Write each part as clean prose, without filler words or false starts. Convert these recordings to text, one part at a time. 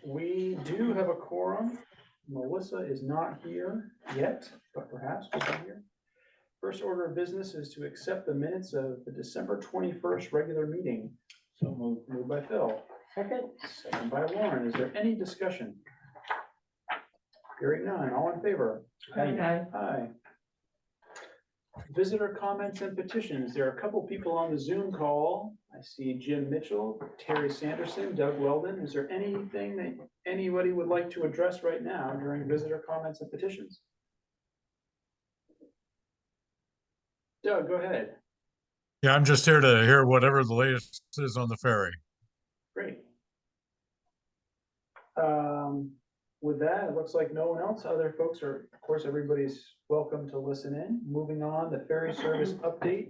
We do have a quorum. Melissa is not here yet, but perhaps she'll be here. First order of business is to accept the minutes of the December 21st regular meeting. So moved by Phil. Second by Lauren. Is there any discussion? Hearing none. All in favor? Aye. Aye. Visitor comments and petitions. There are a couple people on the Zoom call. I see Jim Mitchell, Terry Sanderson, Doug Weldon. Is there anything that anybody would like to address right now during visitor comments and petitions? Doug, go ahead. Yeah, I'm just here to hear whatever the latest is on the ferry. Great. With that, it looks like no one else. Other folks are, of course, everybody's welcome to listen in. Moving on, the ferry service update.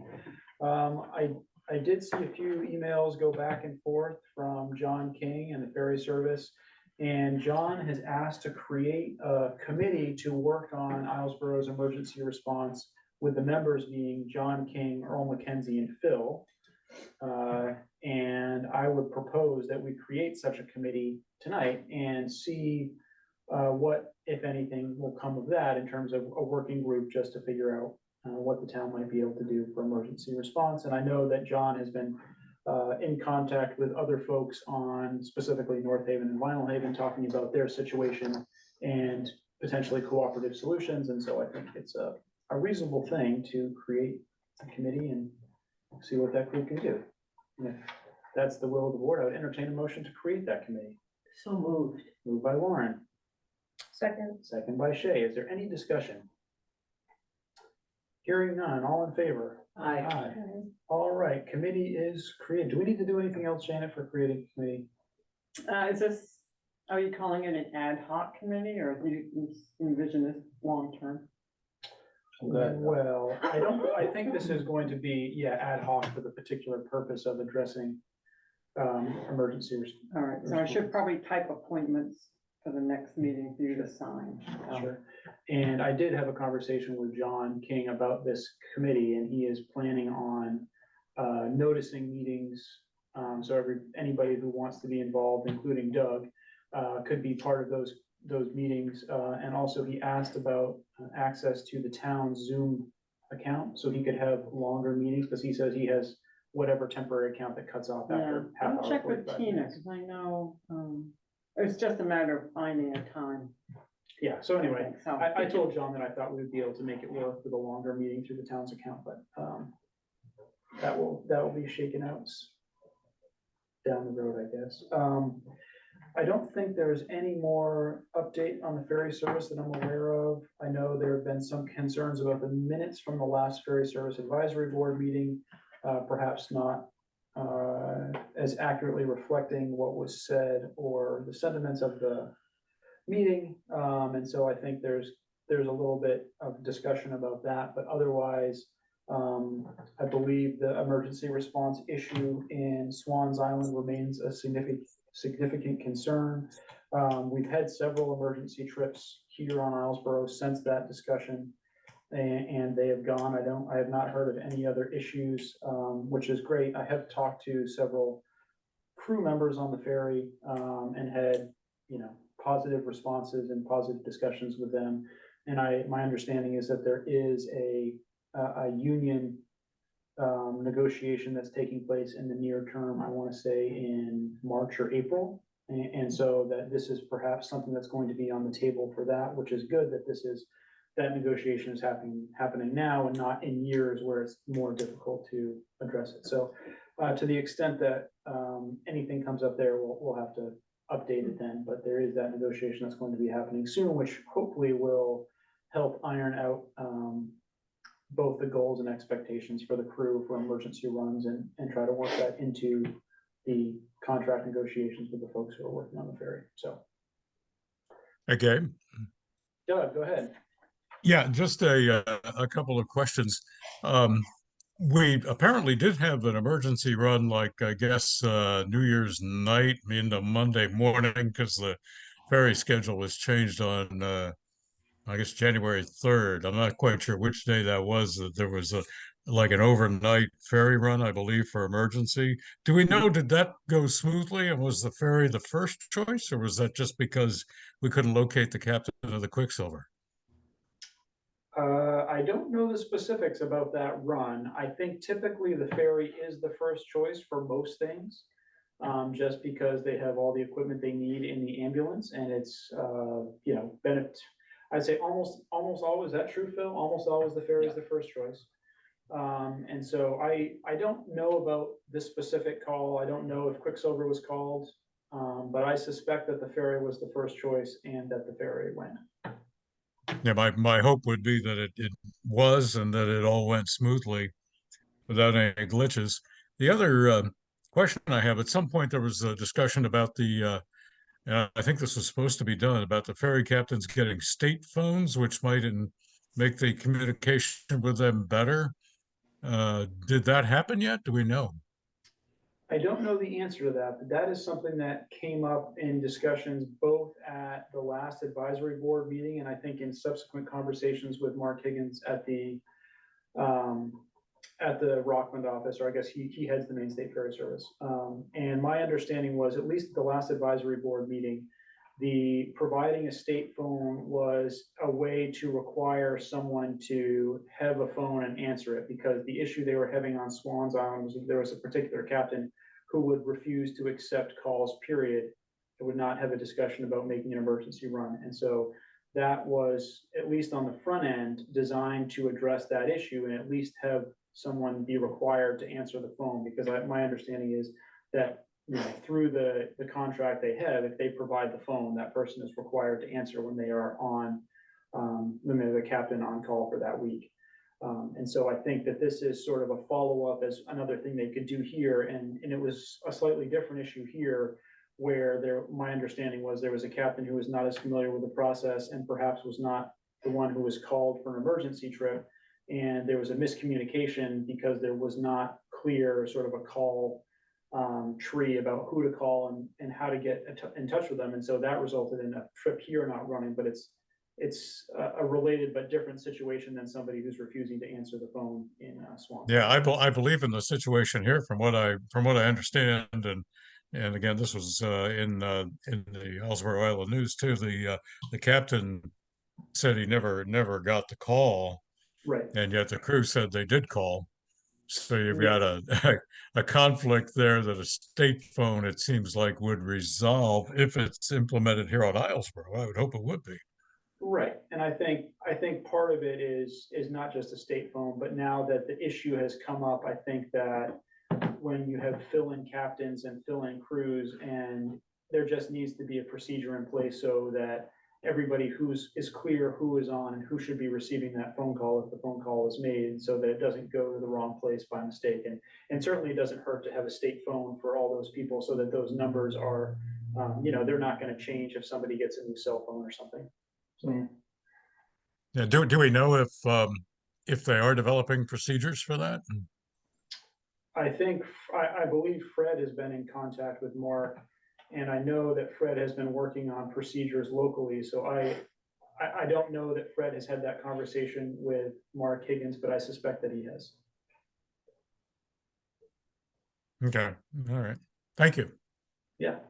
I did see a few emails go back and forth from John King and the ferry service. And John has asked to create a committee to work on Islesboro's emergency response, with the members being John King, Earl McKenzie, and Phil. And I would propose that we create such a committee tonight and see what, if anything, will come of that in terms of a working group just to figure out what the town might be able to do for emergency response. And I know that John has been in contact with other folks on specifically North Haven and Vinyl Haven, talking about their situation and potentially cooperative solutions. And so I think it's a reasonable thing to create a committee and see what that group can do. And if that's the will of the board, I would entertain a motion to create that committee. So moved. Moved by Lauren. Second. Second by Shay. Is there any discussion? Hearing none. All in favor? Aye. All right, committee is created. Do we need to do anything else, Janet, for creating a committee? Are you calling it an ad hoc committee, or do you envision this long-term? Well, I think this is going to be, yeah, ad hoc for the particular purpose of addressing emergency response. All right, so I should probably type appointments for the next meeting for you to sign. Sure. And I did have a conversation with John King about this committee, and he is planning on noticing meetings. So anybody who wants to be involved, including Doug, could be part of those meetings. And also he asked about access to the town's Zoom account, so he could have longer meetings, because he says he has whatever temporary account that cuts off after half I'll hour. check with 45 Tina, minutes. because I know it's just a matter of finding a time. Yeah, so anyway, So I told John that I thought we would be able to make it work with a longer meeting through the town's account, but that will be shaken out down the road, I guess. I don't think there's any more update on the ferry service that I'm aware of. I know there have been some concerns about the minutes from the last ferry service advisory board meeting, perhaps not as accurately reflecting what was said or the sentiments of the meeting. And so I think there's a little bit of discussion about that, but otherwise, I believe the emergency response issue in Swans Island remains a significant concern. We've had several emergency trips here on Islesboro since that discussion, and they have gone. I have not heard of any other issues, which is great. I have talked to several crew members on the ferry, and had, positive responses and positive discussions with them. And my understanding is that there is a union negotiation that's taking place in the near term. I want to say in March or April. And so that this is perhaps something that's going to be on the table for that, which is good that that negotiation is happening now and not in years where it's more difficult to address it. So to the extent that anything comes up there, we'll have to update it then, but there is that negotiation that's going to be happening soon, which hopefully will help iron out both the goals and expectations for the crew for emergency runs, and try to work that into the contract negotiations with the folks who are working on the ferry. So, Okay. Doug, go ahead. Yeah, just a couple of questions. We apparently did have an emergency run, like I guess New Year's night into Monday morning, because the ferry schedule was changed on I guess January 3rd. I'm not quite sure which day that was. There was a like an overnight ferry run, I believe, for emergency. Do we know, did that go smoothly? And was the ferry the first choice, or was that just because we couldn't locate the captain of the Quicksilver? I don't know the specifics about that run. I think typically the ferry is the first choice for most things. Just because they have all the equipment they need in the ambulance and it's, you know, I'd say almost always, is that true, Phil? Almost always the ferry is the first choice. And so I don't know about this specific call. I don't know if Quicksilver was called. But I suspect that the ferry was the first choice and that the ferry went. Yeah, my hope would be that it was and that it all went smoothly without any glitches. The other question I have, at some point there was a discussion about and I think this was supposed to be done, about the ferry captains getting state phones, which might make the communication with them better. Did that happen yet? Do we know? I don't know the answer to that, but that is something that came up in discussions both at the last advisory board meeting and I think in subsequent conversations with Mark Higgins um, at the Rockland office, or I guess he heads the Maine State Ferry Service. And my understanding was, at least at the last advisory board meeting, the providing a state phone was a way to require someone to have a phone and answer it, because the issue they were having on Swans Island was there was a particular captain who would refuse to accept calls, period. It would not have a discussion about making an emergency run. And so that was, at least on the front end, designed to address that issue and at least have someone be required to answer the phone, because my understanding is that, you know, through the contract they have, if they provide the phone, that person is required to answer when they are on, when they're the captain on call for that week. And so I think that this is sort of a follow-up as another thing they could do here, and it was a slightly different issue here, where my understanding was there was a captain who was not as familiar with the process and perhaps was not the one who was called for an emergency trip. And there was a miscommunication because there was not clear sort of a call tree about who to call and how to get in touch with them. And so that resulted in a trip here not running, but it's a related but different situation than somebody who's refusing to answer the phone in Swan. Yeah, I believe in the situation here from what I understand, and again, this was in the Ellsworth Island News too. The captain said he never got the call, Right. and yet the crew said they did call. So you've Yeah. got a conflict there that a state phone, it seems like, would resolve if it's implemented here on Islesboro. I would hope it would be. Right, and I think part of it is not just a state phone, but now that the issue has come up, I think that when you have fill-in captains and fill-in crews, and there just needs to be a procedure in place so that everybody is clear who is on and who should be receiving that phone call if the phone call is made, so that it doesn't go to the wrong place by mistake. And certainly it doesn't hurt to have a state phone for all those people so that those numbers are, you know, they're not going to change if somebody gets a new cell phone or something. So, Yeah, do we know if they are developing procedures for that? I believe Fred has been in contact with Mark, and I know that Fred has been working on procedures locally, so I don't know that Fred has had that conversation with Mark Higgins, but I suspect that he has. Okay, all right. Thank you. Yeah.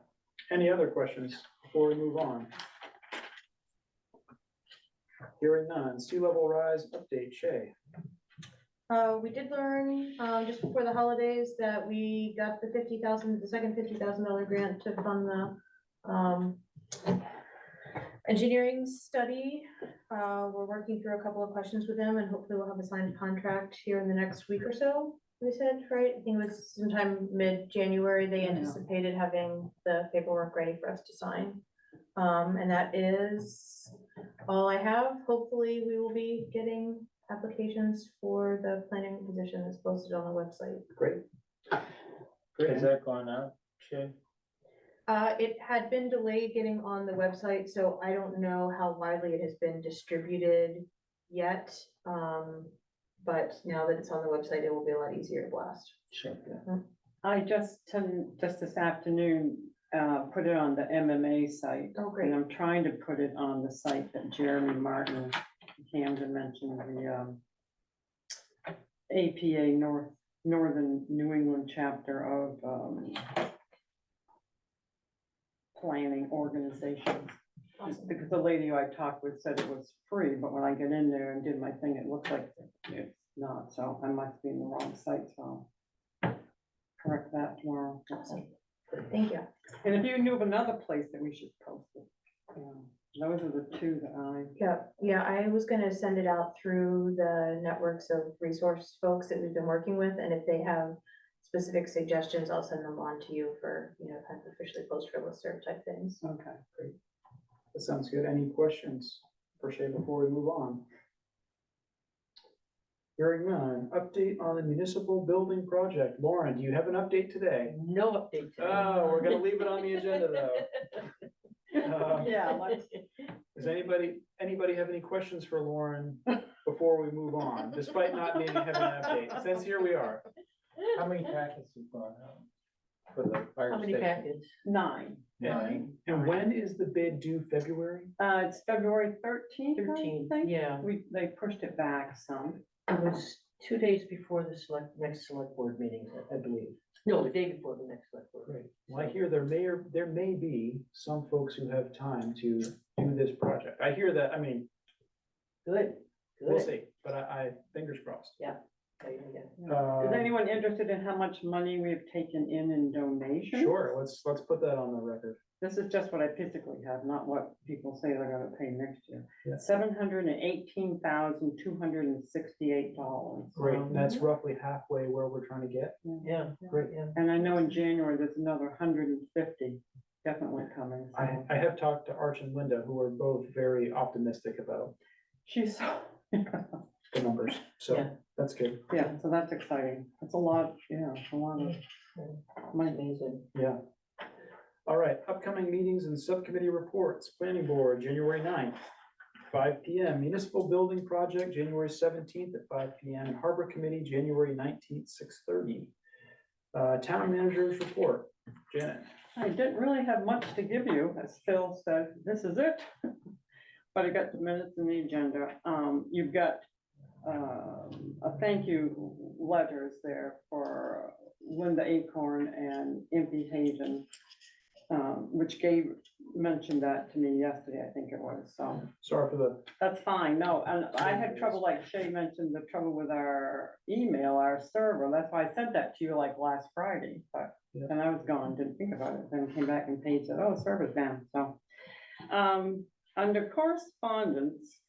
Any other questions before we move on? Hearing none. Sea level rise update, Shay. We did learn, just before the holidays that we got the second $50,000 grant to fund the, engineering study. We're working through a couple of questions with them and hopefully we'll have a signed contract here in the next week or so. We said, right? I think it was sometime mid-January, they anticipated having the paperwork ready for us to sign. And that is all I have. Hopefully we will be getting applications for the planning position that's posted on the website. Great. Is that going out, Shay? It had been delayed getting on the website, so I don't know how widely it has been distributed yet. But now that it's on the website, it will be a lot easier to blast. Sure. I just this afternoon, put it on the MMA site. Oh, great. And I'm trying to put it on the site that Jeremy Martin Camden mentioned, the APA Northern New England chapter of, planning organizations. Awesome. Because the lady who I talked with said it was free, but when I get in there and did my thing, it looked like it's not, so I must be in the wrong site, so I'll correct that tomorrow. Awesome. Thank you. And if you knew of another place that we should post it, those are the two that Yeah, I was gonna send it out through the networks of resource folks that we've been working with, and if they have specific suggestions, I'll send them on to you for, kind of officially post for listserv type things. okay. That sounds good. Any questions for Shay before we move on? Hearing none. Update on the municipal building project. Lauren, do you have an update today? No update today. Oh, we're gonna leave it on the agenda though. Yeah, let's, Does anybody have any questions for Lauren before we move on, despite not needing to have an update? Since here we are. How many packets have gone out for the fire How many station? packets? 9. And when is the bid due? February? It's February 13th, I 13, think. yeah. They pushed it back some. It was 2 days before the next select board meeting, I believe. No, the day before the next select board. Great. Well, I hear there may be some folks who have time to do this project. I hear that, I mean, Good, we'll good. see, but I fingers crossed. Yeah, yeah. Is anyone interested in how much money we've taken in donations? Sure, let's put that on the record. This is just what I physically have, not what people say they're gonna pay next year. Yeah. $718,268. Great, and that's roughly halfway where we're trying to get. Yeah, Great. yeah. And I know in January, there's another 150 definitely coming. so. I have talked to Arch and Linda, who are both very optimistic about She's so, the numbers, so Yeah. that's good. yeah, so that's exciting. It's a lot, yeah, it's a lot of money. Amazing. Yeah. All right, upcoming meetings and subcommittee reports. Planning Board, January 9th, 5 PM. Municipal Building Project, January 17th at 5 PM. And Harbor Committee, January 19th, 6:30. Town Manager's Report, Janet. I didn't really have much to give you, as Phil said, this is it. But I got the minutes and the agenda. You've got a thank you letters there for Linda Acorn and Impy Haven, which Gabe mentioned that to me yesterday, I think it was, so. Sorry for the, That's fine, no, and I had trouble, like Shay mentioned, the trouble with our email, our server, that's why I sent that to you like last Friday, but Yeah. then I was gone, didn't think about it, then came back and Paige said, oh, server's down, so. Under correspondence,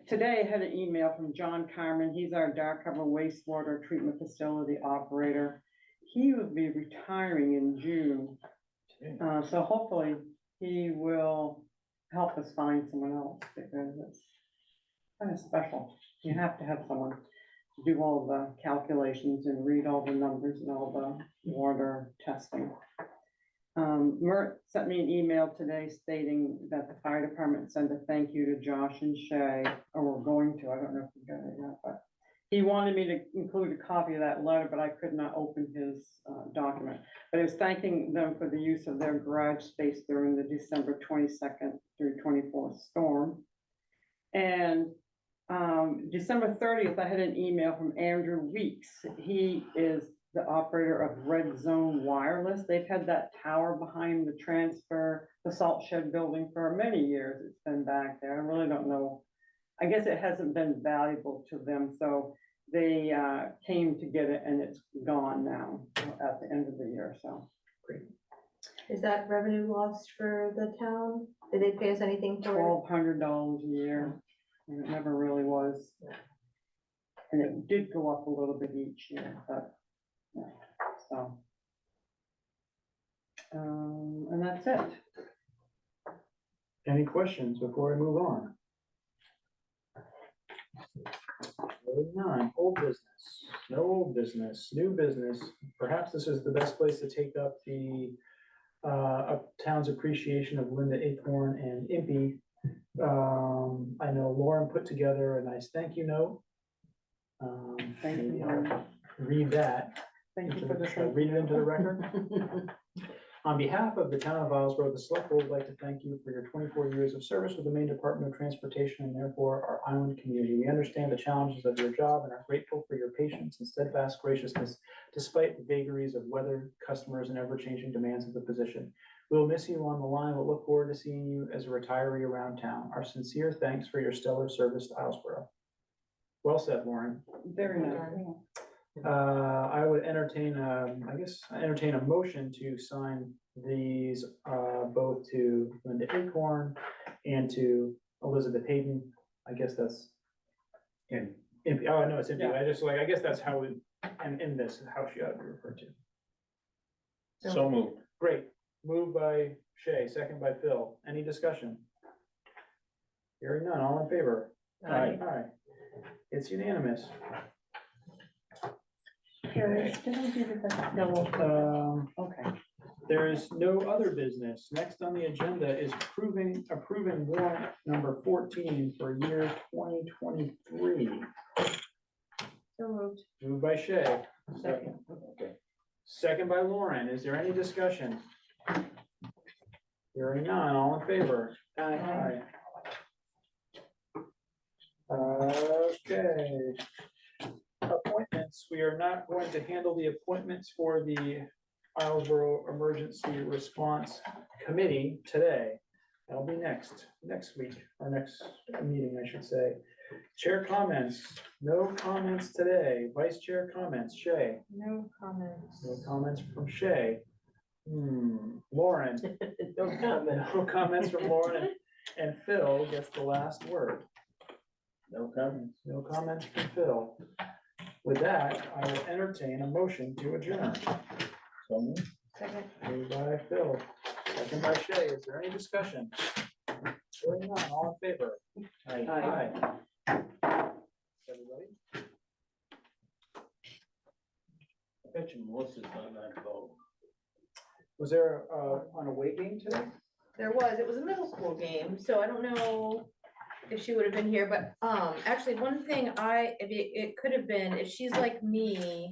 today had an email from John Carmen, he's our Dark Harbor wastewater treatment facility operator. He will be retiring in June, so hopefully he will help us find someone else, because it's kind of special. You have to have someone to do all the calculations and read all the numbers and all the water testing. Mert sent me an email today stating that the fire department sent a thank you to Josh and Shay, or we're going to, I don't know if we got it yet, but he wanted me to include a copy of that letter, but I could not open his document. But he was thanking them for the use of their garage space during the December 22nd through 24th storm. And December 30th, I had an email from Andrew Weeks. He is the operator of Red Zone Wireless. They've had that tower behind the salt shed building for many years. It's been back there. I really don't know. I guess it hasn't been valuable to them, so they came to get it and it's gone now at the end of the year, so. Is that revenue lost for the town? Did they pay us anything for it? $1,200 a year, and it never really was. And it did go up a little bit each year, but, yeah, so. And that's it. any questions before we move on? None, old business, no old business, new business. Perhaps this is the best place to take up the town's appreciation of Linda Acorn and Impy. I know Lauren put together a nice thank you note. Thank you. Maybe I'll read that. Thank you for the. Read it into the record. On behalf of the town of Islesboro, the select board would like to thank you for your 24 years of service with the Maine Department of Transportation and therefore our island community. We understand the challenges of your job and are grateful for your patience and steadfast graciousness despite the vagaries of weather, customers, and ever-changing demands of the position. We will miss you on the line, but look forward to seeing you as a retiree around town. Our sincere thanks for your stellar service to Islesboro. Well said, Lauren. Very nice. I would entertain, entertain a motion to sign these, both to Linda Acorn and to Elizabeth Hayden. I guess that's in, oh, no, it's in, I just like, I guess that's how we, and in this, how she ought to be referred to. So moved. Great. Moved by Shay, second by Phil. Any discussion? Hearing none, all in favor? Aye. Aye. It's unanimous. No, Okay. There is no other business. Next on the agenda is approving warrant number 14 for year 2023. So moved. Moved by Shay, second. second by Lauren. Is there any discussion? Hearing none, all in favor? Aye. Okay. Appointments, we are not going to handle the appointments for the Islesboro Emergency Response Committee today. That'll be next week, or next meeting, I should say. Chair comments, no comments today. Vice Chair comments, Shay. No comments. No comments from Shay. Lauren, No comment. no comments from Lauren, and Phil gets the last word. No comments. No comments from Phil. With that, I will entertain a motion to adjourn. So moved. Second. Moved by Phil, second by Shay. Is there any discussion? Hearing none, all in favor? Aye. Aye. Everybody? I bet you Melissa's not gonna vote. Was there an away game today? There was, it was a middle school game, so I don't know if she would have been here, but, actually, one thing it could have been, if she's like me,